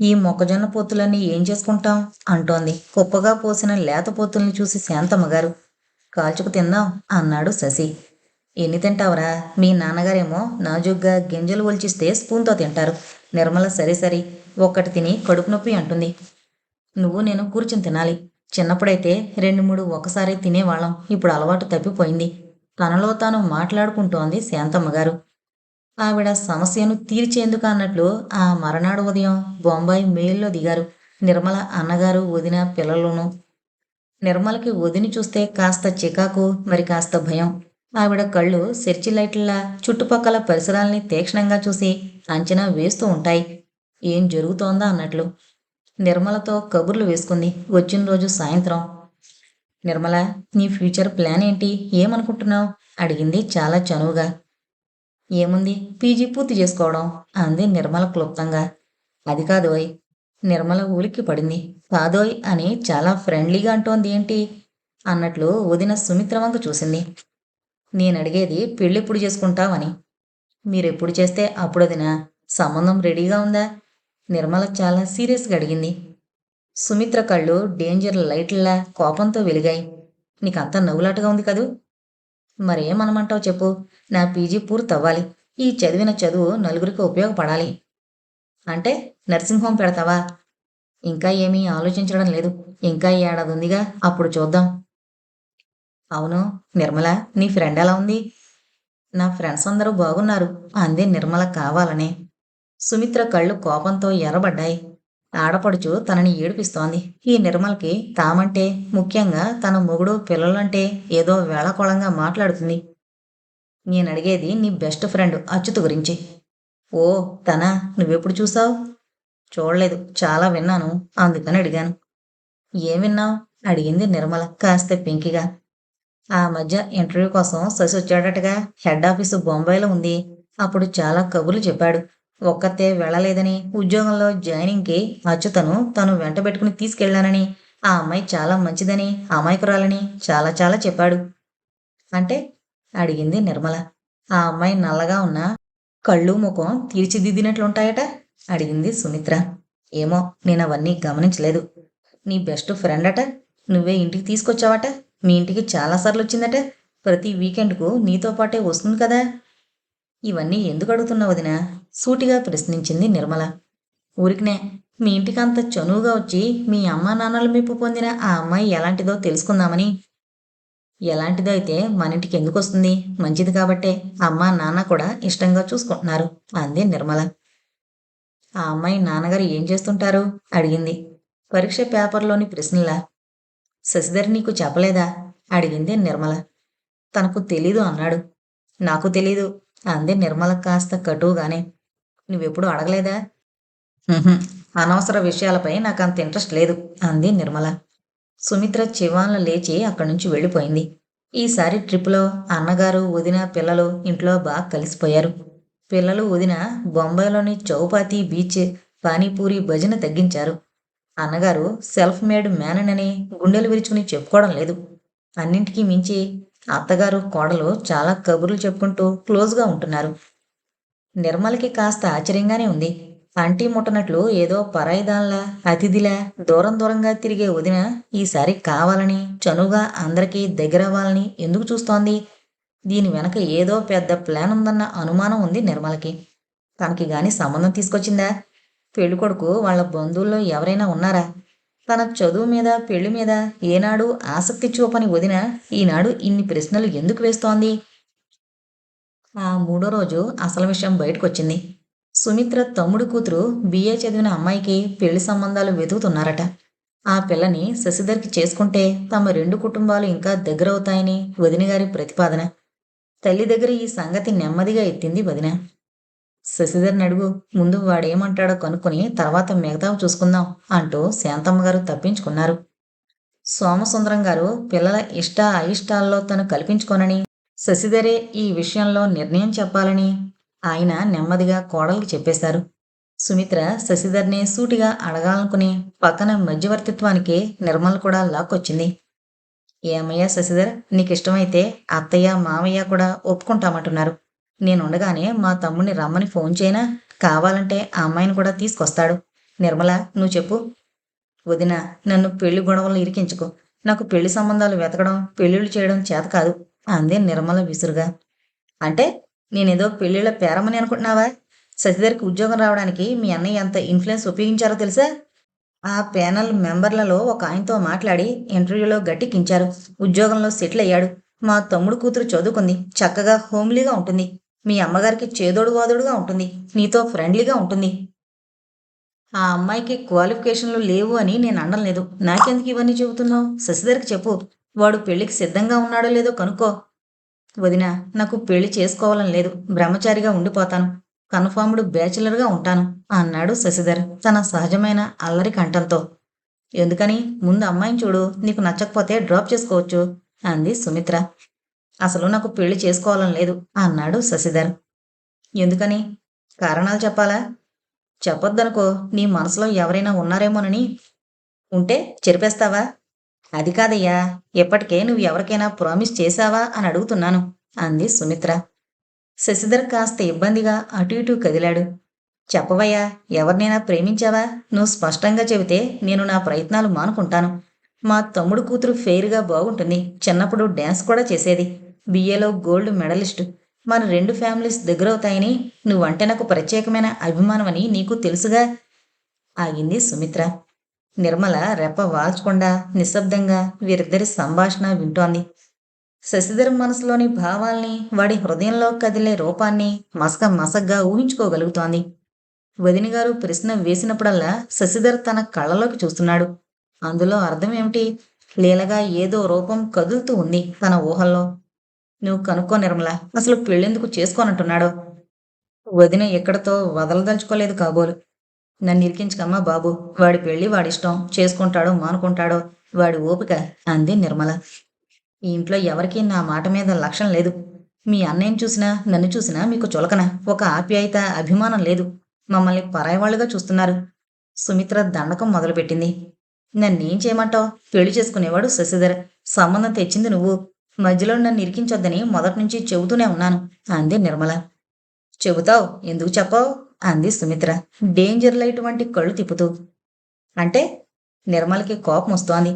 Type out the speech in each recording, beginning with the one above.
ఈ మొక్కజొన్న పొత్తులన్నీ ఏం చేసుకుంటాం అంటోంది కుప్పగా పోసిన లేత పొత్తుల్ని చూసి శాంతమ్మగారు. కాల్చుకు తిందాం అన్నాడు శశి. ఎన్ని తింటావురా? మీ నాన్నగారేమో నాజుగ్గా గింజలు ఒలిచిస్తే స్పూన్తో తింటారు. నిర్మల సరే సరి ఒక్కటి తిని కడుపు నొప్పి అంటుంది. నువ్వు నేను కూర్చుని తినాలి. చిన్నప్పుడైతే 2-3 ఒకసారి తినేవాళ్ళం. ఇప్పుడు అలవాటు తప్పిపోయింది. తనలో తాను మాట్లాడుకుంటోంది శాంతమ్మగారు. ఆవిడ సమస్యను తీర్చేందుకు అన్నట్లు ఆ మరనాడు ఉదయం బొంబాయి మెయిల్లో దిగారు నిర్మల అన్నగారు, వదిన, పిల్లలును. నిర్మలకి వదిని చూస్తే కాస్త చికాకు, మరి కాస్త భయం. ఆవిడ కళ్ళు సెర్చి లైట్లా చుట్టుపక్కల పరిసరాల్ని తీక్షణంగా చూసి అంచనా వేస్తూ ఉంటాయి. ఏం జరుగుతోందా అన్నట్లు. నిర్మలతో కబుర్లు వేసుకుంది వచ్చిన రోజు సాయంత్రం. నిర్మల, నీ ఫ్యూచర్ ప్లాన్ ఏంటి? ఏమనుకుంటున్నావు? అడిగింది చాలా చనువుగా. ఏముంది, పీజీ పూర్తి చేసుకోవడం అంది నిర్మల క్లుప్తంగా. అది కాదోయ్. నిర్మల ఉలిక్కి పడింది. కాదోయ్ అని చాలా ఫ్రెండ్లీగా అంటోంది ఏంటి అన్నట్లు వదిన సుమిత్ర వంక చూసింది. నేనడిగేది పెళ్ళెప్పుడు చేసుకుంటావని. మీరెప్పుడు చేస్తే అప్పుడొదినా? సంబంధం రెడీగా ఉందా? నిర్మల చాలా సీరియస్గా అడిగింది. సుమిత్ర కళ్ళు డేంజర్ లైట్లా కోపంతో వెలిగాయి. నీకంతా నవ్వులాటగా ఉంది కదూ. మరేమనమంటావు చెప్పు. నా పీజీ పూర్తవ్వాలి. ఈ చదివిన చదువు నలుగురికి ఉపయోగపడాలి. అంటే నర్సింగ్ హోమ్ పెడతావా? ఇంకా ఏమీ ఆలోచించడం లేదు. ఇంకా ఏడాది ఉందిగా, అప్పుడు చూద్దాం. అవును నిర్మల, నీ ఫ్రెండ్ ఎలా ఉంది? నా ఫ్రెండ్స్ అందరూ బాగున్నారు అంది నిర్మల కావాలనే. సుమిత్ర కళ్ళు కోపంతో ఎర్రబడ్డాయి. ఆడపడుచు తనని ఏడిపిస్తోంది. ఈ నిర్మల్కి తామంటే, ముఖ్యంగా తన మొగుడు పిల్లలంటే ఏదో వేళాకోళంగా మాట్లాడుతుంది. నేనడిగేది నీ బెస్ట్ ఫ్రెండ్ అచ్యుత్ గురించి. ఓ, తనా? నువ్వెప్పుడు చూసావు? చూడలేదు, చాలా విన్నాను, అందుకని అడిగాను. ఏం విన్నావు? అడిగింది నిర్మల కాస్త పెంకిగా. ఆ మధ్య ఇంటర్వ్యూ కోసం శశి వచ్చాడటగా. హెడ్ ఆఫీసు బొంబాయిలో ఉంది. అప్పుడు చాలా కబుర్లు చెప్పాడు. ఒక్కతే వెళ్ళలేదని, ఉద్యోగంలో జాయినింగ్కి అచ్యుతను తను వెంటబెట్టుకుని తీసుకెళ్లానని, ఆ అమ్మాయి చాలా మంచిదని, అమాయకురాలని చాలా చాలా చెప్పాడు. అంటే? అడిగింది నిర్మల. ఆ అమ్మాయి నల్లగా ఉన్న కళ్ళు ముఖం తీర్చిదిద్దినట్లుంటాయట అడిగింది సుమిత్ర. ఏమో, నేనవన్నీ గమనించలేదు. నీ బెస్ట్ ఫ్రెండ్ అట. నువ్వే ఇంటికి తీసుకొచ్చావట. మీ ఇంటికి చాలాసార్లు వచ్చిందట. ప్రతి వీకెండ్కు నీతో పాటే వస్తుంది కదా. ఇవన్నీ ఎందుకు అడుగుతున్నావు వదినా? సూటిగా ప్రశ్నించింది నిర్మల. ఊరికినే మీ ఇంటికి అంత చనువుగా వచ్చి మీ అమ్మా నాన్నల మెప్పు పొందిన ఆ అమ్మాయి ఎలాంటిదో తెలుసుకుందామని. ఎలాంటిదో అయితే మన ఇంటికి ఎందుకు వస్తుంది? మంచిది కాబట్టే అమ్మా నాన్న కూడా ఇష్టంగా చూసుకుంటున్నారు అంది నిర్మల. ఆ అమ్మాయి నాన్నగారు ఏం చేస్తుంటారు? అడిగింది పరీక్ష పేపర్లోని ప్రశ్నలా. శశిధర్ నీకు చెప్పలేదా? అడిగింది నిర్మల. తనకు తెలీదు అన్నాడు. నాకు తెలీదు అంది నిర్మల కాస్త కటువుగానే. నువ్వెప్పుడు అడగలేదా? "ఉహుం, అనవసర విషయాలపై నాకంత ఇంట్రెస్ట్ లేదు అంది నిర్మల. సుమిత్ర చివాన్లు లేచి అక్కడి నుంచి వెళ్ళిపోయింది. ఈసారి ట్రిప్లో అన్నగారు, వదిన, పిల్లలు ఇంట్లో బాగా కలిసిపోయారు. పిల్లలు, వదిన బొంబాయిలోని చౌపాతి బీచ్, పానీపూరి భజన తగ్గించారు. అన్నగారు సెల్ఫ్ మేడ్ మ్యాన్ అని గుండెలు విరుచుకుని చెప్పుకోవడం లేదు. అన్నింటికీ మించి అత్తగారు, కోడలు చాలా కబుర్లు చెప్పుకుంటూ క్లోజ్గా ఉంటున్నారు. నిర్మలకి కాస్త ఆశ్చర్యంగానే ఉంది. అంటీ ముట్టనట్లు ఏదో పరాయిదాన్లా, అతిథిలా దూరం దూరంగా తిరిగే వదిన ఈసారి కావాలని, చనువుగా అందరికీ దగ్గరవ్వాలని ఎందుకు చూస్తోంది? దీని వెనక ఏదో పెద్ద ప్లాన్ ఉందన్న అనుమానం ఉంది నిర్మలకి. తనకి గాని సంబంధం తీసుకొచ్చిందా? పెళ్ళికొడుకు వాళ్ళ బంధువుల్లో ఎవరైనా ఉన్నారా? తన చదువు మీద, పెళ్లి మీద ఏనాడు ఆసక్తి చూపని వదిన ఈనాడు ఇన్ని ప్రశ్నలు ఎందుకు వేస్తోంది? ఆ మూడో రోజు అసలు విషయం బయటకొచ్చింది. సుమిత్ర తమ్ముడు కూతురు బిఏ చదివిన అమ్మాయికి పెళ్లి సంబంధాలు వెతుకుతున్నారట. ఆ పిల్లని శశిధర్కి చేసుకుంటే తమ రెండు కుటుంబాలు ఇంకా దగ్గరవుతాయని వదినగారి ప్రతిపాదన. తల్లి దగ్గర ఈ సంగతి నెమ్మదిగా ఎత్తింది వదిన. శశిధర్ని అడుగు, ముందు వాడేమంటాడో కనుక్కొని తర్వాత మిగతావి చూసుకుందాం అంటూ శాంతమ్మగారు తప్పించుకున్నారు. సోమసుందరం గారు పిల్లల ఇష్ట అయిష్టాల్లో తను కల్పించుకోనని, శశిధరే ఈ విషయంలో నిర్ణయం చెప్పాలని ఆయన నెమ్మదిగా కోడలికి చెప్పేశారు. సుమిత్ర శశిధర్నే సూటిగా అడగాలనుకుని పక్కన మధ్యవర్తిత్వానికి నిర్మల్ కూడా లాక్కొచ్చింది. ఏమయ్యా శశిధర్, నీకిష్టమైతే అత్తయ్య, మామయ్య కూడా ఒప్పుకుంటామంటున్నారు. నేనుండగానే మా తమ్ముడిని రమ్మని ఫోన్ చేయనా? కావాలంటే ఆ అమ్మాయిని కూడా తీసుకొస్తాడు. నిర్మల, నువ్వు చెప్పు. వదిన, నన్ను పెళ్లి గొడవలు ఇరికించుకో. నాకు పెళ్లి సంబంధాలు వెతకడం, పెళ్లిళ్ళు చేయడం చేత కాదు అంది నిర్మల విసురుగా. అంటే నేనేదో పెళ్లిళ్ళ పేరమని అనుకుంటున్నావా? శశిధర్కి ఉద్యోగం రావడానికి మీ అన్నయ్య ఎంత ఇన్ఫ్లుయెన్స్ ఉపయోగించారో తెలుసా? ఆ ప్యానెల్ మెంబర్లలో ఒక ఆయనతో మాట్లాడి ఇంటర్వ్యూలో గట్టెక్కించారు. ఉద్యోగంలో సెటిల్ అయ్యాడు. మా తమ్ముడు కూతురు చదువుకుంది. చక్కగా హోమ్లీగా ఉంటుంది. మీ అమ్మగారికి చేదోడు వాదోడుగా ఉంటుంది. నీతో ఫ్రెండ్లీగా ఉంటుంది. ఆ అమ్మాయికి క్వాలిఫికేషన్లు లేవు అని నేను అనలేదు. నాకెందుకు ఇవన్నీ చెబుతున్నావు? శశిధర్కి చెప్పు. వాడు పెళ్లికి సిద్ధంగా ఉన్నాడో లేదో కనుక్కో. వదినా, నాకు పెళ్లి చేసుకోవాలని లేదు. బ్రహ్మచారిగా ఉండిపోతాను. కన్ఫర్మ్డ్ బ్యాచిలర్గా ఉంటాను అన్నాడు శశిధర్ తన సహజమైన అల్లరి కంఠంతో. ఎందుకని? ముందు అమ్మాయిని చూడు. నీకు నచ్చకపోతే డ్రాప్ చేసుకోవచ్చు అంది సుమిత్ర. అసలు నాకు పెళ్లి చేసుకోవాలని లేదు అన్నాడు శశిధర్. ఎందుకని? కారణాలు చెప్పాలా? చెప్పొద్దనుకో. నీ మనసులో ఎవరైనా ఉన్నారేమోనని. ఉంటే చెరిపేస్తావా? అది కాదయ్యా. ఇప్పటికే నువ్వు ఎవరికైనా ప్రామిస్ చేశావా అని అడుగుతున్నాను అంది సుమిత్ర. శశిధర్ కాస్త ఇబ్బందిగా అటు ఇటు కదిలాడు. చెప్పవయ్యా, ఎవరినైనా ప్రేమించావా? నువ్వు స్పష్టంగా చెబితే నేను నా ప్రయత్నాలు మానుకుంటాను. మా తమ్ముడు కూతురు ఫెయిర్గా బాగుంటుంది. చిన్నప్పుడు డ్యాన్స్ కూడా చేసేది. బిఏలో గోల్డ్ మెడలిస్టు. మన రెండు ఫ్యామిలీస్ దగ్గరవుతాయని, నువ్వంటే నాకు ప్రత్యేకమైన అభిమానమని నీకు తెలుసుగా. ఆగింది సుమిత్ర. నిర్మల రెప్ప వాల్చకుండా నిశ్శబ్దంగా వీరిద్దరి సంభాషణ వింటోంది. శశిధర్ మనసులోని భావాల్ని, వాడి హృదయంలో కదిలే రూపాన్ని మసగ్గా ఊహించుకోగలుగుతోంది. వదినగారు ప్రశ్న వేసినప్పుడల్లా శశిధర్ తన కళ్ళలోకి చూస్తున్నాడు. అందులో అర్థం ఏమిటి? లీలగా ఏదో రూపం కదులుతూ ఉంది తన ఊహల్లో. నువ్వు కనుక్కో నిర్మల, అసలు పెళ్ళెందుకు చేసుకోనంటున్నాడో. వదిన ఎక్కడితో వదలదలుచుకోలేదు కాబోలు. నన్ను ఇరికించకమ్మా బాబు. వాడి పెళ్ళి వాడిష్టం. చేసుకుంటాడో మానుకుంటాడో వాడి ఓపిక అంది నిర్మల. ఈ ఇంట్లో ఎవరికీ నా మాట మీద లక్ష్యం లేదు. మీ అన్నయ్యని చూసినా నన్ను చూసినా మీకు చులకన, ఒక ఆప్యాయత, అభిమానం లేదు. మమ్మల్ని పరాయివాళ్లుగా చూస్తున్నారు. సుమిత్ర దండకం మొదలుపెట్టింది. నన్నేం చేయమంటావు? పెళ్లి చేసుకునేవాడు శశిధర్. సంబంధం తెచ్చింది నువ్వు. మధ్యలో నన్ను ఇరికించొద్దని మొదటి చెబుతూనే ఉన్నాను అంది నిర్మల. చెబుతావు, ఎందుకు చెప్పావు అంది సుమిత్ర డేంజర్ లైట్ వంటి కళ్ళు తిప్పుతూ. అంటే? నిర్మలకి కోపం వస్తోంది.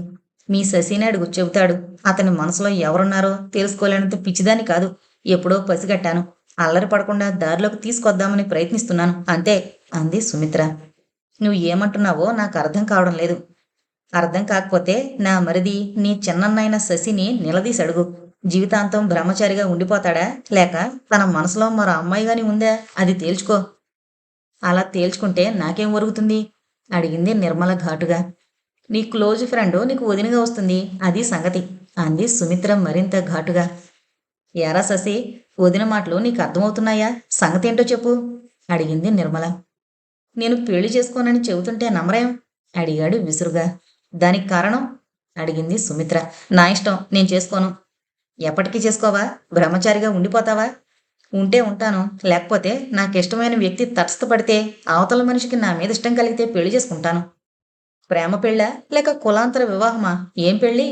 మీ శశిని అడుగు, చెబుతాడు. అతని మనసులో ఎవరున్నారో తెలుసుకోలేనంత పిచ్చిదాన్ని కాదు. ఎప్పుడో పసిగట్టాను. అల్లరి పడకుండా దారిలోకి తీసుకొద్దామని ప్రయత్నిస్తున్నాను అంతే అంది సుమిత్ర. నువ్వు ఏమంటున్నావో నాకు అర్థం కావడం లేదు. అర్థం కాకపోతే నా మరిది నీ చిన్నన్నైన శశిని నిలదీసి అడుగు. జీవితాంతం బ్రహ్మచారిగా ఉండిపోతాడా, లేక తన మనసులో మరో అమ్మాయి గాని ఉందా, అది తేల్చుకో. అలా తేల్చుకుంటే నాకేం ఒరుగుతుంది అడిగింది నిర్మల ఘాటుగా. నీ క్లోజ్ ఫ్రెండ్ నీకు వదినగా వస్తుంది, అది సంగతి అంది సుమిత్ర మరింత ఘాటుగా. ఏరా శశి, వదిన మాటలు నీకు అర్థమవుతున్నాయా? సంగతి ఏంటో చెప్పు అడిగింది నిర్మల. నేను పెళ్లి చేసుకోనని చెబుతుంటే నమ్మరేం అడిగాడు విసురుగా. దానికి కారణం అడిగింది సుమిత్ర. నా ఇష్టం, నేను చేసుకోను. ఎప్పటికీ చేసుకోవా? బ్రహ్మచారిగా ఉండిపోతావా? ఉంటే ఉంటాను, లేకపోతే నాకిష్టమైన వ్యక్తి తటస్థపడితే, అవతల మనిషికి నా మీద ఇష్టం కలిగితే పెళ్లి చేసుకుంటాను. ప్రేమ పెళ్ళా లేక కులాంతర వివాహమా? ఏం పెళ్ళి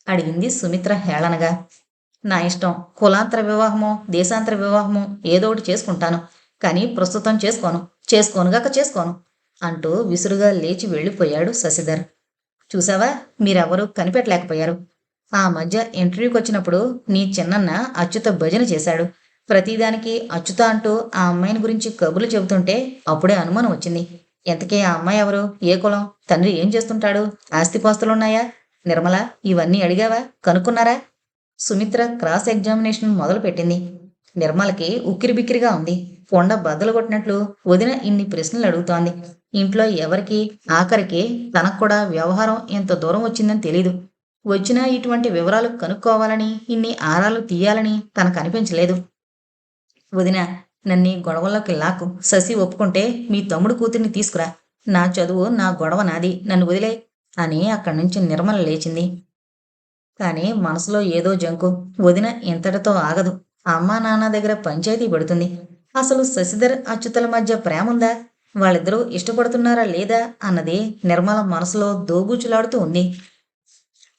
అడిగింది సుమిత్ర హేళనగా. నా ఇష్టం. కులాంతర వివాహమో దేశాంతర వివాహమో ఏదో ఒకటి చేసుకుంటాను, కానీ ప్రస్తుతం చేసుకోనుగాక చేసుకోను అంటూ విసురుగా లేచి వెళ్ళిపోయాడు శశిధర్. చూసావా, మీరెవరూ కనిపెట్టలేకపోయారు. ఆ మధ్య ఇంటర్వ్యూకి వచ్చినప్పుడు నీ చిన్నన్న అచ్యుత భజన చేశాడు. ప్రతిదానికి అచ్యుత అంటూ ఆ అమ్మాయిని గురించి కబుర్లు చెబుతుంటే అప్పుడే అనుమానం వచ్చింది. ఎంతకీ ఆ అమ్మాయి ఎవరు, ఏ కులం, తండ్రి ఏం చేస్తుంటాడు, ఆస్తిపాస్తులున్నాయా? నిర్మల, ఇవన్నీ అడిగావా, కనుక్కున్నారా? సుమిత్ర క్రాస్ ఎగ్జామినేషన్ మొదలు పెట్టింది. నిర్మలకి ఉక్కిరిబిక్కిరిగా ఉంది. కొండ బద్దలు కొట్టినట్లు వదిన ఇన్ని ప్రశ్నలు అడుగుతోంది. ఇంట్లో ఎవరికి, ఆఖరికి తనకు కూడా వ్యవహారం ఎంత దూరం వచ్చిందని తెలీదు. వచ్చినా ఇటువంటి వివరాలు కనుక్కోవాలని, ఇన్ని ఆరాలు తీయాలని తనకు అనిపించలేదు. వదిన, నన్ను గొడవల్లోకి లాక్కు. శశి ఒప్పుకుంటే మీ తమ్ముడు కూతుర్ని తీసుకురా. నా చదువు, నా గొడవ నాది, నన్ను వదిలే అని అక్కడి నుంచి నిర్మల లేచింది. కానీ మనసులో ఏదో జంకు. వదిన ఇంతటితో ఆగదు. అమ్మా నాన్న దగ్గర పంచాయతీ పడుతుంది. అసలు శశిధర్ అచ్యుతల మధ్య ప్రేముందా, వాళ్ళిద్దరూ ఇష్టపడుతున్నారా లేదా అన్నది నిర్మల మనసులో దోబూచులాడుతూ ఉంది.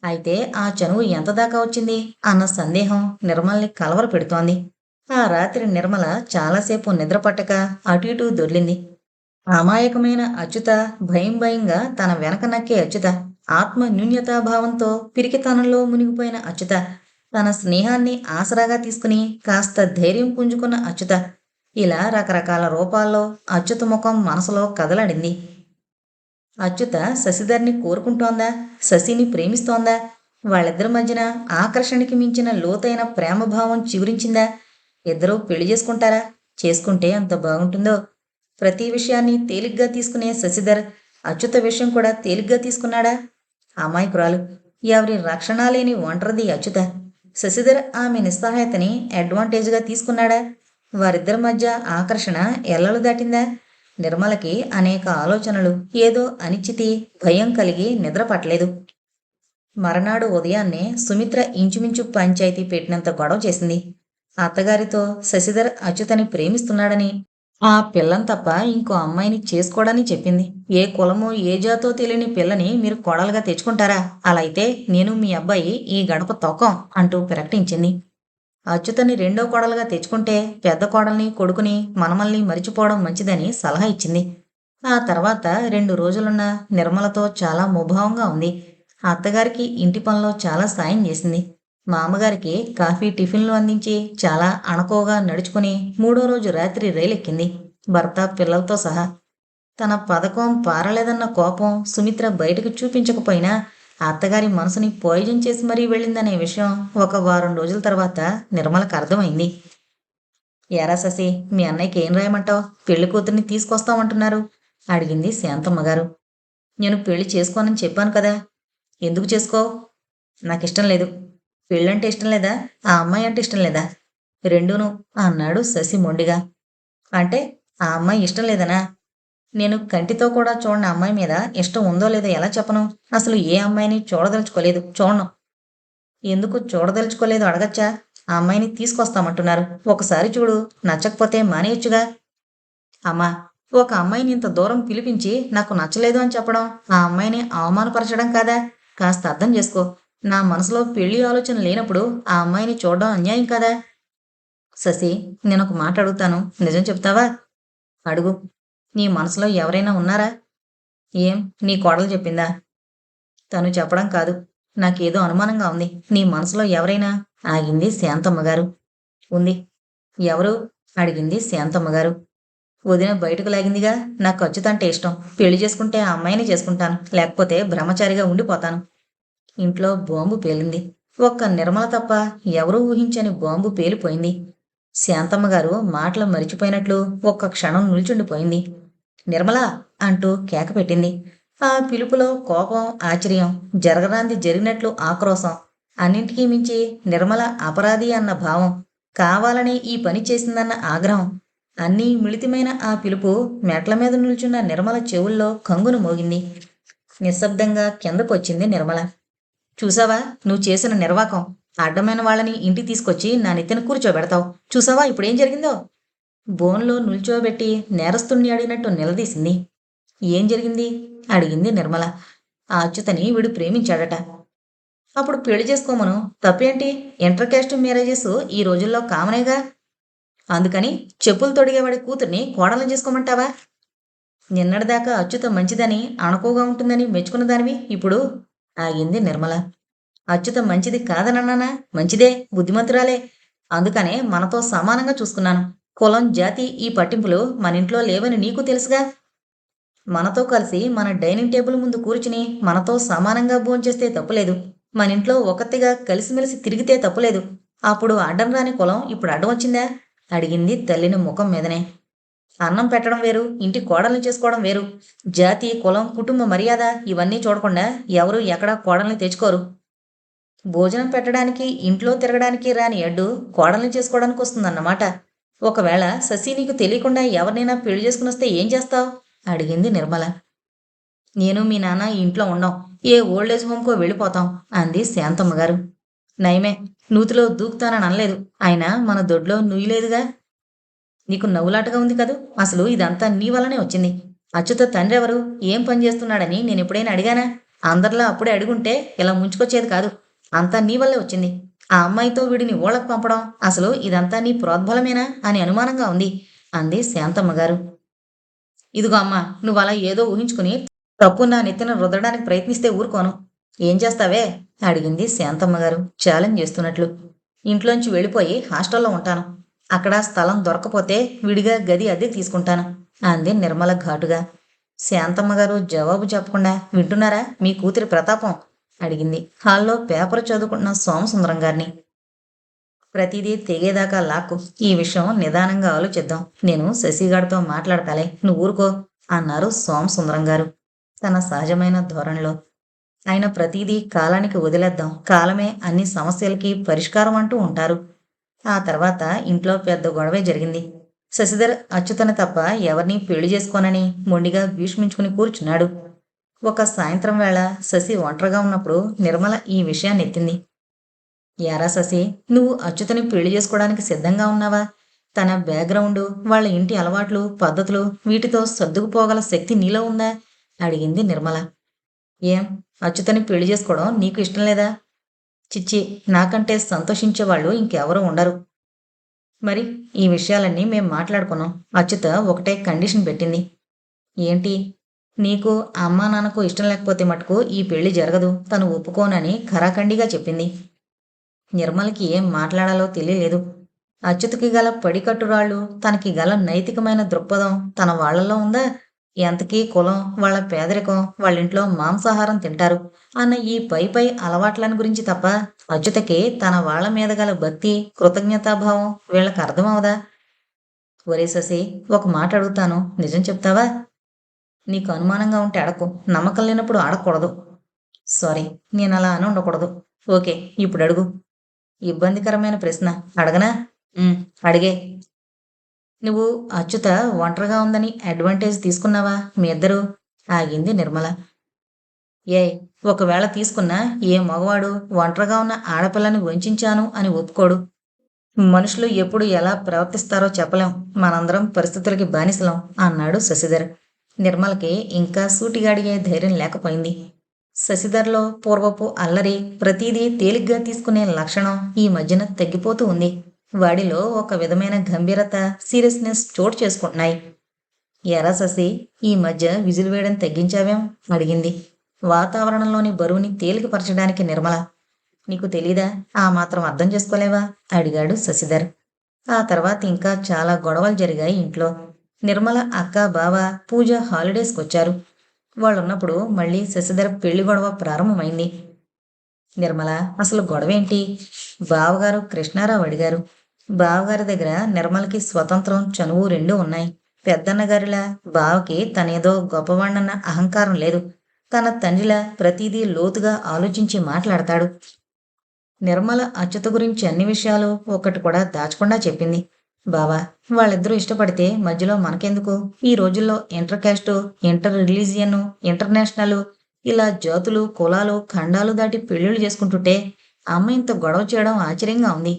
అయితే ఆ చనువు ఎంత దాకా వచ్చింది అన్న సందేహం నిర్మల్ని కలవర పెడుతోంది. ఆ రాత్రి నిర్మల చాలాసేపు నిద్రపట్టక అటు ఇటు దొర్లింది. అమాయకమైన అచ్యుత, భయం భయంగా తన వెనక నక్కే అచ్యుత, ఆత్మ న్యూన్యతాభావంతో పిరికితనంలో మునిగిపోయిన అచ్యుత, తన స్నేహాన్ని ఆసరాగా తీసుకుని కాస్త ధైర్యం పుంజుకున్న అచ్యుత, ఇలా రకరకాల రూపాల్లో అచ్యుత ముఖం మనసులో కదలాడింది. అచ్యుత శశిధర్ని కోరుకుంటోందా? శశిని ప్రేమిస్తోందా? వాళ్ళిద్దరి మధ్యన ఆకర్షణకి మించిన లోతైన ప్రేమభావం చిగురించిందా? ఇద్దరూ పెళ్లి చేసుకుంటారా? చేసుకుంటే అంత బాగుంటుందో. ప్రతి విషయాన్ని తేలిగ్గా తీసుకునే శశిధర్ అచ్యుత విషయం కూడా తేలిగ్గా తీసుకున్నాడా? అమాయకురాలు, ఎవరి రక్షణ లేని ఒంటరిది అచ్యుత. శశిధర్ ఆమె నిస్సహాయతని అడ్వాంటేజ్గా తీసుకున్నాడా? వారిద్దరి మధ్య ఆకర్షణ ఎల్లలు దాటిందా? నిర్మలకి అనేక ఆలోచనలు, ఏదో అనిశ్చితి, భయం కలిగి నిద్ర పట్టలేదు. మరనాడు ఉదయాన్నే సుమిత్ర ఇంచుమించు పంచాయతీ పెట్టినంత గొడవ చేసింది. అత్తగారితో శశిధర్ అచ్యుతని ప్రేమిస్తున్నాడని, ఆ పిల్లని తప్ప ఇంకో అమ్మాయిని చేసుకోడని చెప్పింది. ఏ కులమో ఏ జాతో తెలియని పిల్లని మీరు కోడలుగా తెచ్చుకుంటారా? అలా అయితే నేను మీ అబ్బాయి ఈ గడప తొక్కం అంటూ ప్రకటించింది. అచ్యుతని రెండో కోడలుగా తెచ్చుకుంటే పెద్ద కోడల్ని కొడుకుని మనమల్ని మరిచిపోవడం మంచిదని సలహా ఇచ్చింది. ఆ తర్వాత 2 రోజులున్న నిర్మలతో చాలా ముభావంగా ఉంది. అత్తగారికి ఇంటి పనిలో చాలా సాయం చేసింది. మామగారికి కాఫీ టిఫిన్లు అందించి చాలా అణకువగా నడుచుకుని 3వ రోజు రాత్రి రైలెక్కింది, భర్త పిల్లలతో సహా. తన పథకం పారలేదన్న కోపం సుమిత్ర బయటకు చూపించకపోయినా అత్తగారి మనసుని పాయిజన్ చేసి మరీ వెళ్ళిందనే విషయం ఒక వారం రోజుల తర్వాత నిర్మలకు అర్థమైంది. ఎరా శశి, మీ అన్నయ్యకి ఏం రాయమంటావు? పెళ్లి కూతుర్ని తీసుకొస్తామంటున్నారు అడిగింది శాంతమ్మ గారు. నేను పెళ్లి చేసుకోనని చెప్పాను కదా. ఎందుకు చేసుకో? నాకిష్టం లేదు. పెళ్ళంటే ఇష్టం లేదా? ఆ అమ్మాయి అంటే ఇష్టం లేదా? రెండూను అన్నాడు శశి మొండిగా. అంటే ఆ అమ్మాయి ఇష్టం లేదనా? నేను కంటితో కూడా చూడని అమ్మాయి మీద ఇష్టం ఉందో లేదో ఎలా చెప్పను? అసలు ఏ అమ్మాయిని చూడదలుచుకోలేదు, చూడను. ఎందుకు చూడదలుచుకోలేదు అడగచ్చా? ఆ అమ్మాయిని తీసుకొస్తామంటున్నారు. ఒకసారి చూడు, నచ్చకపోతే మానేయొచ్చుగా. అమ్మా, ఒక అమ్మాయిని ఇంత దూరం పిలిపించి నాకు నచ్చలేదు అని చెప్పడం ఆ అమ్మాయిని అవమానపరచడం కాదా? కాస్త అర్థం చేసుకో. నా మనసులో పెళ్లి ఆలోచన లేనప్పుడు ఆ అమ్మాయిని చూడడం అన్యాయం కాదా? శశి, నేనొక మాట అడుగుతాను, నిజం చెప్తావా? అడుగు. నీ మనసులో ఎవరైనా ఉన్నారా? ఏం, నీ కోడలు చెప్పిందా? తను చెప్పడం కాదు, నాకేదో అనుమానంగా ఉంది. నీ మనసులో ఎవరైనా? ఆగింది శాంతమ్మగారు. ఉంది. ఎవరు? అడిగింది శాంతమ్మగారు. వదిన బయటకు లాగిందిగా. నాకు ఖచ్చితంటే ఇష్టం. పెళ్లి చేసుకుంటే ఆ అమ్మాయిని చేసుకుంటాను, లేకపోతే బ్రహ్మచారిగా ఉండిపోతాను. ఇంట్లో బాంబు పేలింది. ఒక్క నిర్మల తప్ప ఎవరూ ఊహించని బాంబు పేలిపోయింది. శాంతమ్మగారు మాటలు మరిచిపోయినట్లు ఒక్క క్షణం నిల్చుండిపోయింది. నిర్మలా అంటూ కేక పెట్టింది. ఆ పిలుపులో కోపం, ఆశ్చర్యం, జరగరాంది జరిగినట్లు ఆక్రోశం, అన్నింటికీ మించి నిర్మల అపరాధి అన్న భావం, కావాలని ఈ పని చేసిందన్న ఆగ్రహం, అన్నీ మిళితమైన ఆ పిలుపు మెట్ల మీద నిల్చున్న నిర్మల చెవుల్లో కంగును మోగింది. నిశ్శబ్దంగా కిందకొచ్చింది నిర్మల. చూసావా నువ్వు చేసిన నిర్వాకం? అడ్డమైన వాళ్ళని ఇంటికి తీసుకొచ్చి నా నెత్తిన కూర్చోబెడతావు. చూసావా ఇప్పుడేం జరిగిందో? బోన్లో నిల్చోబెట్టి నేరస్తుణ్ణి అడిగినట్టు నిలదీసింది. ఏం జరిగింది? అడిగింది నిర్మల. ఆ అచ్యుతని వీడు ప్రేమించాడట. అప్పుడు పెళ్లి చేసుకోమను, తప్పేంటి? ఇంటర్ క్యాస్ట్ మ్యారేజెస్ ఈ రోజుల్లో కామనేగా. అందుకని చెప్పులు తొడిగేవాడి కూతుర్ని కోడలు చేసుకోమంటావా? నిన్నటిదాకా అచ్యుత మంచిదని, అణకువగా ఉంటుందని మెచ్చుకున్న దానివి ఇప్పుడు? ఆగింది నిర్మల. అచ్యుత మంచిది కాదనన్నానా? మంచిదే, బుద్ధిమంతురాలే. అందుకనే మనతో సమానంగా చూసుకున్నాను. కులం, జాతి ఈ పట్టింపులు మన ఇంట్లో లేవని నీకు తెలుసుగా. మనతో కలిసి మన డైనింగ్ టేబుల్ ముందు కూర్చుని మనతో సమానంగా భోంచేస్తే తప్పులేదు. మన ఇంట్లో ఒకత్తిగా కలిసిమెలిసి తిరిగితే తప్పులేదు. అప్పుడు అడ్డం రాని కులం ఇప్పుడు అడ్డం వచ్చిందా? అడిగింది తల్లిని ముఖం మీదనే. అన్నం పెట్టడం వేరు, ఇంటి కోడల్ని చేసుకోవడం వేరు. జాతి, కులం, కుటుంబ మర్యాద ఇవన్నీ చూడకుండా ఎవరు ఎక్కడా కోడల్ని తెచ్చుకోరు. భోజనం పెట్టడానికి, ఇంట్లో తిరగడానికి రాని అడ్డు కోడల్ని చేసుకోవడానికి వస్తుందన్నమాట. ఒకవేళ శశి నీకు తెలియకుండా ఎవరినైనా పెళ్లి చేసుకుని వస్తే ఏం చేస్తావు? అడిగింది నిర్మల. నేను మీ నాన్న ఈ ఇంట్లో ఉండం, ఏ ఓల్డేజ్ హోమ్కో వెళ్ళిపోతాం అంది శాంతమ్మగారు. నయమే, నూతిలో దూకుతానని అనలేదు. అయినా మన దొడ్లో నుయ్యలేదుగా. నీకు నవ్వులాటగా ఉంది కదూ. అసలు ఇదంతా నీ వల్లనే వచ్చింది. అచ్యుత తండ్రి ఎవరు, ఏం పని చేస్తున్నాడని నేను ఎప్పుడైనా అడిగానా? అందరిలా అప్పుడే అడుగుంటే ఇలా ముంచుకొచ్చేది కాదు. అంతా నీ వల్లే వచ్చింది. ఆ అమ్మాయితో వీడిని ఊళ్ళకు పంపడం, అసలు ఇదంతా నీ ప్రోద్బలమేనా అని అనుమానంగా ఉంది అంది శాంతమ్మగారు. ఇదిగో అమ్మా, నువ్వు అలా ఏదో ఊహించుకుని తప్పు నా నెత్తిన రుద్దడానికి ప్రయత్నిస్తే ఊరుకోను. ఏం చేస్తావే? అడిగింది శాంతమ్మ గారు ఛాలెంజ్ చేస్తున్నట్లు. ఇంట్లోంచి వెళ్ళిపోయి హాస్టల్లో ఉంటాను. అక్కడ స్థలం దొరకపోతే విడిగా గది అద్దెకి తీసుకుంటాను అంది నిర్మల ఘాటుగా. శాంతమ్మ గారు జవాబు చెప్పకుండా వింటున్నారా మీ కూతురి ప్రతాపం? అడిగింది హాల్లో పేపర్ చదువుకుంటున్న సోమసుందరం గారిని. ప్రతిదీ తెగేదాకా లాక్కు. ఈ విషయం నిదానంగా ఆలోచిద్దాం. నేను శశిగాడితో మాట్లాడతాలే, నువ్వు ఊరుకో అన్నారు సోమసుందరం గారు తన సహజమైన ధోరణిలో. ఆయన ప్రతిదీ కాలానికి వదిలేద్దాం, కాలమే అన్ని సమస్యలకి పరిష్కారం అంటూ ఉంటారు. ఆ తర్వాత ఇంట్లో పెద్ద గొడవే జరిగింది. శశిధర్ అచ్యుతని తప్ప ఎవరినీ పెళ్లి చేసుకోనని మొండిగా భీష్మించుకుని కూర్చున్నాడు. ఒక సాయంత్రం వేళ శశి ఒంటరిగా ఉన్నప్పుడు నిర్మల ఈ విషయాన్ని ఎత్తింది. యారా శశి, నువ్వు అచ్యుతని పెళ్లి చేసుకోవడానికి సిద్ధంగా ఉన్నావా? తన బ్యాక్గ్రౌండు, వాళ్ళ ఇంటి అలవాట్లు, పద్ధతులు, వీటితో సర్దుకుపోగల శక్తి నీలో ఉందా? అడిగింది నిర్మల. ఏం, అచ్యుతని పెళ్లి చేసుకోవడం నీకు ఇష్టం లేదా? చిచ్చి, నాకంటే సంతోషించేవాళ్ళు ఇంకెవరూ ఉండరు. మరి ఈ విషయాలన్నీ మేం మాట్లాడుకున్నాం. అచ్యుత ఒకటే కండిషన్ పెట్టింది. ఏంటి? నీకు అమ్మా నాన్నకు ఇష్టం లేకపోతే మటుకు ఈ పెళ్లి జరగదు, తను ఒప్పుకోనని ఖరాఖండిగా చెప్పింది. నిర్మలకి ఏం మాట్లాడాలో తెలియలేదు. అచ్యుతకి గల పడికట్టురాళ్ళు, తనకి గల నైతికమైన దృక్పథం తన వాళ్లలో ఉందా? ఎంతకీ కులం, వాళ్ళ పేదరికం, వాళ్ళింట్లో మాంసాహారం తింటారు అన్న ఈ పై పై అలవాట్లను గురించి తప్ప అచ్యుతకి తన వాళ్ల మీద గల భక్తి, కృతజ్ఞతాభావం వీళ్ళకి అర్థమవదా? ఒరే శశి, ఒక మాట అడుగుతాను, నిజం చెప్తావా? నీకు అనుమానంగా ఉంటే అడకు, నమ్మకం లేనప్పుడు అడగకూడదు. సారీ, నేను అలా అని ఉండకూడదు. ఓకే, ఇప్పుడు అడుగు. ఇబ్బందికరమైన ప్రశ్న, అడగనా? అడిగే. నువ్వు అచ్యుత ఒంటరిగా ఉందని అడ్వాంటేజ్ తీసుకున్నావా మీ ఇద్దరూ? ఆగింది నిర్మల. ఏయ్, ఒకవేళ తీసుకున్నా ఏ మగవాడు ఒంటరిగా ఉన్న ఆడపిల్లని వంచాను అని ఒప్పుకోడు. మనుషులు ఎప్పుడు ఎలా ప్రవర్తిస్తారో చెప్పలేం. మనందరం పరిస్థితులకి బానిసలం అన్నాడు శశిధర్. నిర్మలకి ఇంకా సూటిగా అడిగే ధైర్యం లేకపోయింది. శశిధర్లో పూర్వపు అల్లరి, ప్రతిదీ తేలిగ్గా తీసుకునే లక్షణం ఈ మధ్యన తగ్గిపోతూ ఉంది. వాడిలో ఒక విధమైన గంభీరత, సీరియస్నెస్ చోటు చేసుకుంటున్నాయి. ఎరా శశి, ఈ మధ్య విజిల్ వేయడం తగ్గించావేం? అడిగింది వాతావరణంలోని బరువుని తేలికపరచడానికి నిర్మల. నీకు తెలీదా? ఆ మాత్రం అర్థం చేసుకోలేవా? అడిగాడు శశిధర్. ఆ తర్వాత ఇంకా చాలా గొడవలు జరిగాయి ఇంట్లో. నిర్మల అక్క, బావ పూజ హాలిడేస్కొచ్చారు. వాళ్ళున్నప్పుడు మళ్ళీ శశిధర్ పెళ్లి గొడవ ప్రారంభమైంది. నిర్మల, అసలు గొడవేంటి? బావగారు కృష్ణారావు అడిగారు. బావగారి దగ్గర నిర్మలకి స్వతంత్రం, చనువు రెండూ ఉన్నాయి. పెద్దన్నగారిలా బావకి తనేదో గొప్పవాణ్ణన్న అహంకారం లేదు. తన తండ్రిలా ప్రతిదీ లోతుగా ఆలోచించి మాట్లాడతాడు. నిర్మల అచ్యుత గురించి అన్ని విషయాలు ఒక్కటి కూడా దాచకుండా చెప్పింది. బావా, వాళ్ళిద్దరూ ఇష్టపడితే మధ్యలో మనకెందుకు? ఈ రోజుల్లో inter caste, inter religion, international, ఇలా జాతులు, కులాలు, ఖండాలు దాటి పెళ్లిళ్ళు చేసుకుంటుంటే అమ్మ ఇంత గొడవ చేయడం ఆశ్చర్యంగా ఉంది.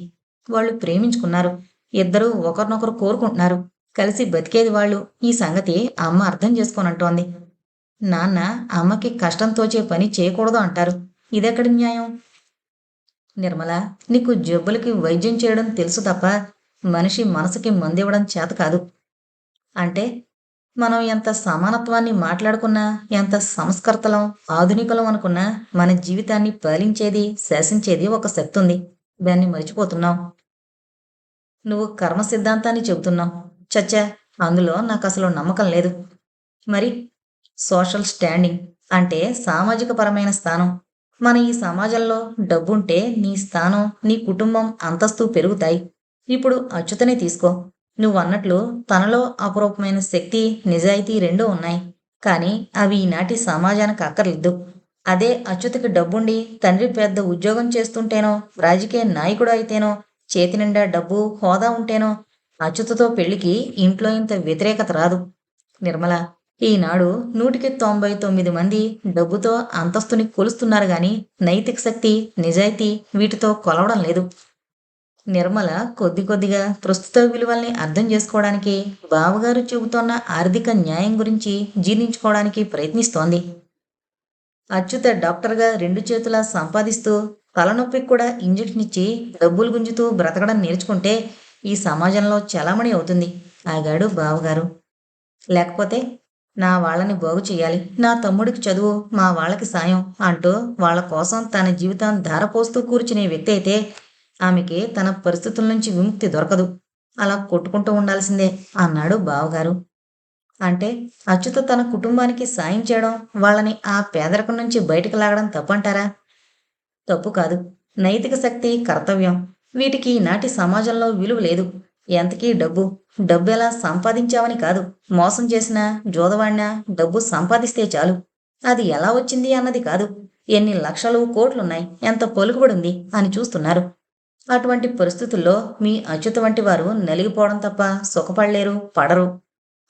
వాళ్ళు ప్రేమించుకున్నారు. ఇద్దరూ ఒకరినొకరు కోరుకుంటున్నారు. కలిసి బతికేది వాళ్ళు. ఈ సంగతి అమ్మ అర్థం చేసుకోనంటోంది. నాన్న అమ్మకి కష్టం తోచే పని చేయకూడదు అంటారు. ఇదెక్కడి న్యాయం? నిర్మల, నీకు జబ్బులకి వైద్యం చేయడం తెలుసు తప్ప మనిషి మనసుకి మందివ్వడం చేత కాదు. అంటే మనం ఎంత సమానత్వాన్ని మాట్లాడుకున్నా, ఎంత సంస్కర్తలం, ఆధునికులం అనుకున్నా మన జీవితాన్ని పాలించేది, శాసించేది ఒక శక్తి ఉంది. దాన్ని మర్చిపోతున్నావు. నువ్వు కర్మ సిద్ధాంతాన్ని చెబుతున్నావు. చచ్చా, అందులో నాకు అసలు నమ్మకం లేదు. మరి సోషల్ స్టాండింగ్ అంటే సామాజిక పరమైన స్థానం. మన ఈ సమాజంలో డబ్బుంటే నీ స్థానం, నీ కుటుంబం అంతస్తు పెరుగుతాయి. ఇప్పుడు అచ్యుతనే తీసుకో. నువ్వన్నట్లు తనలో అపురూపమైన శక్తి, నిజాయితీ రెండూ ఉన్నాయి. కానీ అవి ఈనాటి సమాజానికి అక్కర్లేదు. అదే అచ్యుతకి డబ్బుండి తండ్రి పెద్ద ఉద్యోగం చేస్తుంటేనో, రాజకీయ నాయకుడు అయితేనో, చేతి నిండా డబ్బు, హోదా ఉంటేనో అచ్యుతతో పెళ్లికి ఇంట్లో ఇంత వ్యతిరేకత రాదు. నిర్మల, ఈనాడు 199 మంది డబ్బుతో అంతస్తుని కొలుస్తున్నారు గాని నైతిక శక్తి, నిజాయితీ వీటితో కొలవడం లేదు. నిర్మల కొద్ది కొద్దిగా ప్రస్తుత విలువల్ని అర్థం చేసుకోవడానికి, బావగారు చెబుతోన్న ఆర్థిక న్యాయం గురించి జీర్ణించుకోవడానికి ప్రయత్నిస్తోంది. అచ్యుత డాక్టర్గా 2 చేతులా సంపాదిస్తూ, తలనొప్పికి కూడా ఇంజెక్షన్ ఇచ్చి డబ్బులు గుంజుతూ బ్రతకడం నేర్చుకుంటే ఈ సమాజంలో చలామణి అవుతుంది. ఆగాడు బావగారు. లేకపోతే నా వాళ్ళని బాగు చెయ్యాలి, నా తమ్ముడికి చదువు, మా వాళ్ళకి సాయం అంటూ వాళ్ళ కోసం తన జీవితం ధారపోస్తూ కూర్చునే వ్యక్తి అయితే ఆమెకి తన పరిస్థితుల నుంచి విముక్తి దొరకదు. అలా కొట్టుకుంటూ ఉండాల్సిందే అన్నాడు బావగారు. అంటే అచ్యుత తన కుటుంబానికి సాయం చేయడం, వాళ్ళని ఆ పేదరికం నుంచి బయటికి లాగడం తప్పంటారా? తప్పు కాదు. నైతిక శక్తి, కర్తవ్యం. వీటికి ఈనాటి సమాజంలో విలువ లేదు. ఎంతకీ డబ్బు. డబ్బెలా సంపాదించావని కాదు. మోసం చేసినా, జోదవాడినా డబ్బు సంపాదిస్తే చాలు. అది ఎలా వచ్చింది అన్నది కాదు. ఎన్ని లక్షలు, కోట్లున్నాయి, ఎంత పలుకుబడుంది అని చూస్తున్నారు. అటువంటి పరిస్థితుల్లో మీ అచ్యుత వంటి వారు నలిగిపోవడం తప్ప సుఖపడలేరు, పడరు.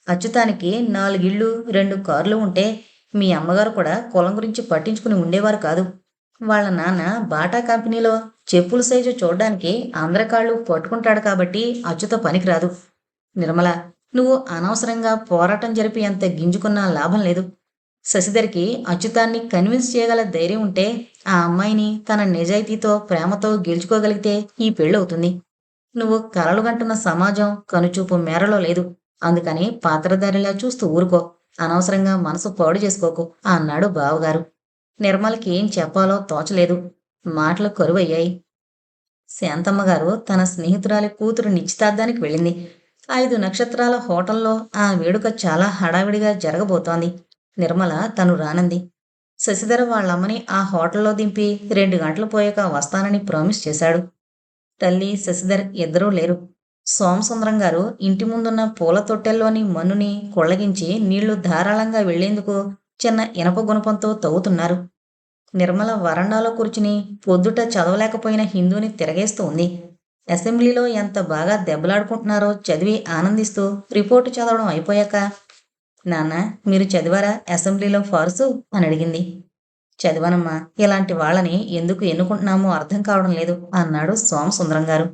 అచ్యుతానికి 4 ఇళ్ళు, 2 కార్లు ఉంటే మీ అమ్మగారు కూడా కులం గురించి పట్టించుకుని ఉండేవారు కాదు. వాళ్ళ నాన్న బాటా కంపెనీలో చెప్పుల సైజు చూడ్డానికి అందరి కాళ్ళు పట్టుకుంటాడు కాబట్టి అచ్యుత పనికిరాదు. నిర్మల, నువ్వు అనవసరంగా పోరాటం జరిపి ఎంత గింజుకున్నా లాభం లేదు. శశిధర్కి అచ్యుతాన్ని కన్విన్స్ చేయగల ధైర్యం ఉంటే ఆ అమ్మాయిని తన నిజాయితీతో, ప్రేమతో గెలుచుకోగలిగితే ఈ పెళ్ళవుతుంది. నువ్వు కలలుగంటున్న సమాజం కనుచూపు మేరలో లేదు. అందుకని పాత్రధారిలా చూస్తూ ఊరుకో. అనవసరంగా మనసు పాడు చేసుకోకు అన్నాడు బావగారు. నిర్మలకి ఏం చెప్పాలో తోచలేదు. మాటలు కరువయ్యాయి. శాంతమ్మగారు తన స్నేహితురాలి కూతురు నిశ్చితార్థానికి వెళ్ళింది. 5 నక్షత్రాల హోటల్లో ఆ వేడుక చాలా హడావిడిగా జరగబోతోంది. నిర్మల తను రానంది. శశిధర వాళ్ళమ్మని ఆ హోటల్లో దింపి 2 గంటలు పోయాక వస్తానని ప్రామిస్ చేశాడు. తల్లి, శశిధర్ ఇద్దరూ లేరు. సోమసుందరం గారు ఇంటి ముందున్న పూల తొట్టెల్లోని మన్నుని కొళ్ళగించి నీళ్లు ధారాళంగా వెళ్లేందుకు చిన్న ఇనప గుణపంతో తవ్వుతున్నారు. నిర్మల వరండాలో కూర్చుని పొద్దుట చదవలేకపోయిన హిందూని తిరగేస్తూ ఉంది. అసెంబ్లీలో ఎంత బాగా దెబ్బలాడుకుంటున్నారో చదివి ఆనందిస్తూ రిపోర్టు చదవడం అయిపోయాక, నాన్న, మీరు చదివారా అసెంబ్లీలో ఫార్సు అని అడిగింది. చదివానమ్మా. ఇలాంటి వాళ్ళని ఎందుకు ఎన్నుకుంటున్నామో అర్థం కావడం లేదు అన్నాడు సోమసుందరం గారు.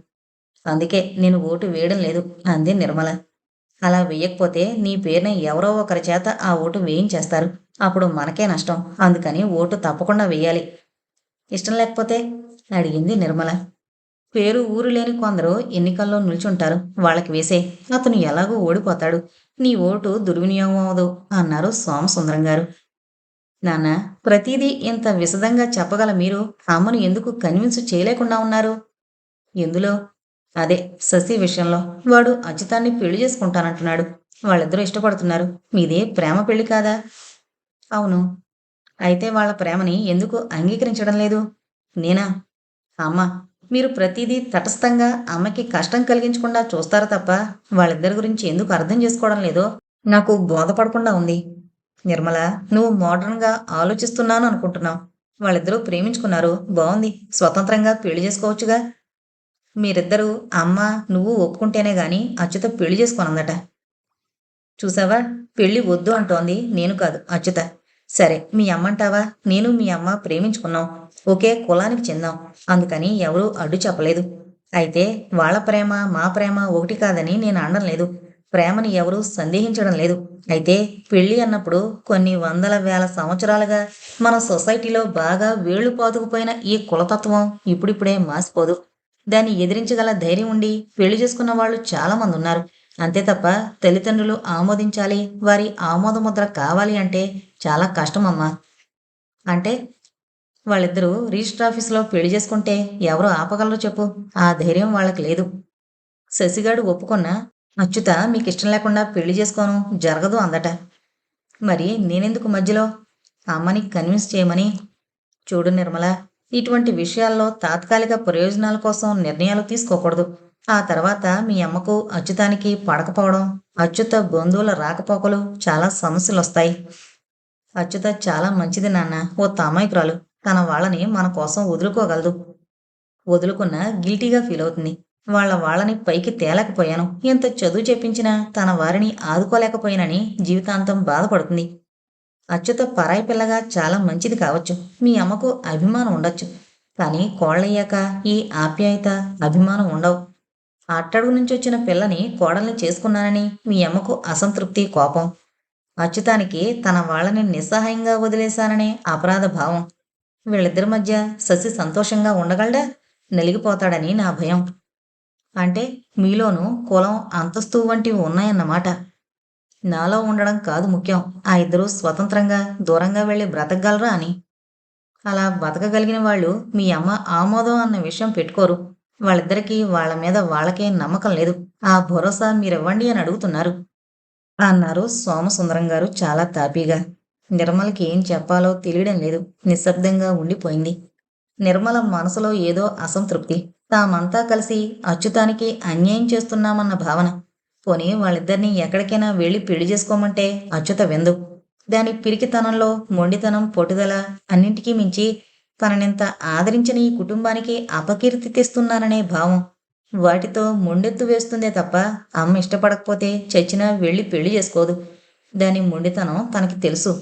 అందుకే నేను ఓటు వేయడం లేదు అంది నిర్మల. అలా వెయ్యకపోతే నీ పేరున ఎవరో ఒకరి చేత ఆ ఓటు వేయించేస్తారు. అప్పుడు మనకే నష్టం. అందుకని ఓటు తప్పకుండా వెయ్యాలి. ఇష్టం లేకపోతే అడిగింది నిర్మల. పేరు ఊరు లేని కొందరు ఎన్నికల్లో నిల్చుంటారు. వాళ్ళకి వేసే. అతను ఎలాగూ ఓడిపోతాడు. నీ ఓటు దుర్వినియోగం అవదు అన్నారు సోమసుందరం గారు. నాన్న, ప్రతిదీ ఇంత విశదంగా చెప్పగల మీరు అమ్మను ఎందుకు కన్విన్స్ చేయలేకుండా ఉన్నారు? ఎందులో? అదే, శశి విషయంలో. వాడు అచ్యుతాన్ని పెళ్లి చేసుకుంటానంటున్నాడు. వాళ్ళిద్దరూ ఇష్టపడుతున్నారు. మీదే ప్రేమ పెళ్లి కాదా? అవును. అయితే వాళ్ళ ప్రేమని ఎందుకు అంగీకరించడం లేదు? నేనా? అమ్మ, మీరు ప్రతిదీ తటస్థంగా అమ్మకి కష్టం కలిగించకుండా చూస్తారు తప్ప వాళ్ళిద్దరి గురించి ఎందుకు అర్థం చేసుకోవడం లేదో నాకు బోధపడకుండా ఉంది. నిర్మల, నువ్వు మోడర్న్గా ఆలోచిస్తున్నాను అనుకుంటున్నావు. వాళ్ళిద్దరూ ప్రేమించుకున్నారు, బాగుంది. స్వతంత్రంగా పెళ్లి చేసుకోవచ్చుగా. మీరిద్దరూ, అమ్మ నువ్వు ఒప్పుకుంటేనే గాని అచ్యుత పెళ్లి చేసుకోనందట. చూసావా, పెళ్లి వద్దు అంటోంది, నేను కాదు, అచ్యుత. సరే, మీ అమ్మంటావా? నేను మీ అమ్మ ప్రేమించుకున్నాం. ఒకే కులానికి చెందాం. అందుకని ఎవరూ అడ్డు చెప్పలేదు. అయితే వాళ్ళ ప్రేమ మా ప్రేమ ఒకటి కాదని నేను అనడం లేదు. ప్రేమని ఎవరూ సందేహించడం లేదు. అయితే పెళ్లి అన్నప్పుడు కొన్ని వందల వేల సంవత్సరాలుగా మన సొసైటీలో బాగా వేళ్లు పాతుకుపోయిన ఈ కులతత్వం ఇప్పుడిప్పుడే మాసిపోదు. దాన్ని ఎదిరించగల ధైర్యం ఉండి పెళ్లి చేసుకున్న వాళ్ళు చాలా మంది ఉన్నారు. అంతే తప్ప తల్లిదండ్రులు ఆమోదించాలి, వారి ఆమోద ముద్ర కావాలి అంటే చాలా కష్టమమ్మా. అంటే వాళ్ళిద్దరూ రిజిస్టర్ ఆఫీసులో పెళ్లి చేసుకుంటే ఎవరు ఆపగలరు చెప్పు? ఆ ధైర్యం వాళ్ళకి లేదు. శశిగాడు ఒప్పుకున్నా అచ్యుత మీకు ఇష్టం లేకుండా పెళ్లి చేసుకోను, జరగదు అందట. మరి నేనెందుకు మధ్యలో? అమ్మని కన్విన్స్ చేయమని. చూడు నిర్మల, ఇటువంటి విషయాల్లో తాత్కాలిక ప్రయోజనాల కోసం నిర్ణయాలు తీసుకోకూడదు. ఆ తర్వాత మీ అమ్మకు అచ్యుతానికి పడకపోవడం, అచ్యుత బంధువుల రాకపోకలు చాలా సమస్యలొస్తాయి. అచ్యుత చాలా మంచిది నాన్న, ఓ తమాయికురాలు. తన వాళ్ళని మన కోసం వదులుకోగలదు. వదులుకున్నా గిల్టీగా ఫీల్ అవుతుంది. వాళ్ళని పైకి తేలేకపోయాను, ఎంత చదువు చెప్పించినా తన వారిని ఆదుకోలేకపోయానని జీవితాంతం బాధపడుతుంది. అచ్యుత పరాయి పిల్లగా చాలా మంచిది కావచ్చు. మీ అమ్మకు అభిమానం ఉండొచ్చు. కానీ కోళ్ళయ్యాక ఈ ఆప్యాయత, అభిమానం ఉండవు. అట్టడుగు నుంచి వచ్చిన పిల్లని కోడల్ని చేసుకున్నానని మీ అమ్మకు అసంతృప్తి, కోపం. అచ్యుతానికి తన వాళ్ళని నిస్సహాయంగా వదిలేశాననే అపరాధ భావం. వీళ్ళిద్దరి మధ్య శశి సంతోషంగా ఉండగలడా? నలిగిపోతాడని నా భయం. అంటే మీలోనూ కులం, అంతస్తు వంటివి ఉన్నాయన్నమాట. నాలో ఉండడం కాదు ముఖ్యం. ఆ ఇద్దరూ స్వతంత్రంగా దూరంగా వెళ్ళి బ్రతకగలరా అని. అలా బతకగలిగిన వాళ్ళు మీ అమ్మ ఆమోదం అన్న విషయం పెట్టుకోరు. వాళ్ళిద్దరికీ వాళ్ళ మీద వాళ్ళకే నమ్మకం లేదు. ఆ భరోసా మీరివ్వండి అని అడుగుతున్నారు అన్నారు సోమసుందరం గారు చాలా తాపీగా. నిర్మలకి ఏం చెప్పాలో తెలియడం లేదు. నిశ్శబ్దంగా ఉండిపోయింది. నిర్మల మనసులో ఏదో అసంతృప్తి. తామంతా కలిసి అచ్యుతానికి అన్యాయం చేస్తున్నామన్న భావన. పోనీ వాళ్ళిద్దరినీ ఎక్కడికైనా వెళ్ళి పెళ్లి చేసుకోమంటే అచ్యుత విందు. దాని పిరికితనంలో మొండితనం, పట్టుదల అన్నింటికీ మించి తననింత ఆదరించిన ఈ కుటుంబానికి అపకీర్తి తెస్తున్నాననే భావం. వాటితో మొండెత్తు వేస్తుందే తప్ప అమ్మ ఇష్టపడకపోతే చచ్చినా వెళ్ళి పెళ్లి చేసుకోదు. దాని మొండితనం తనకి తెలుసు.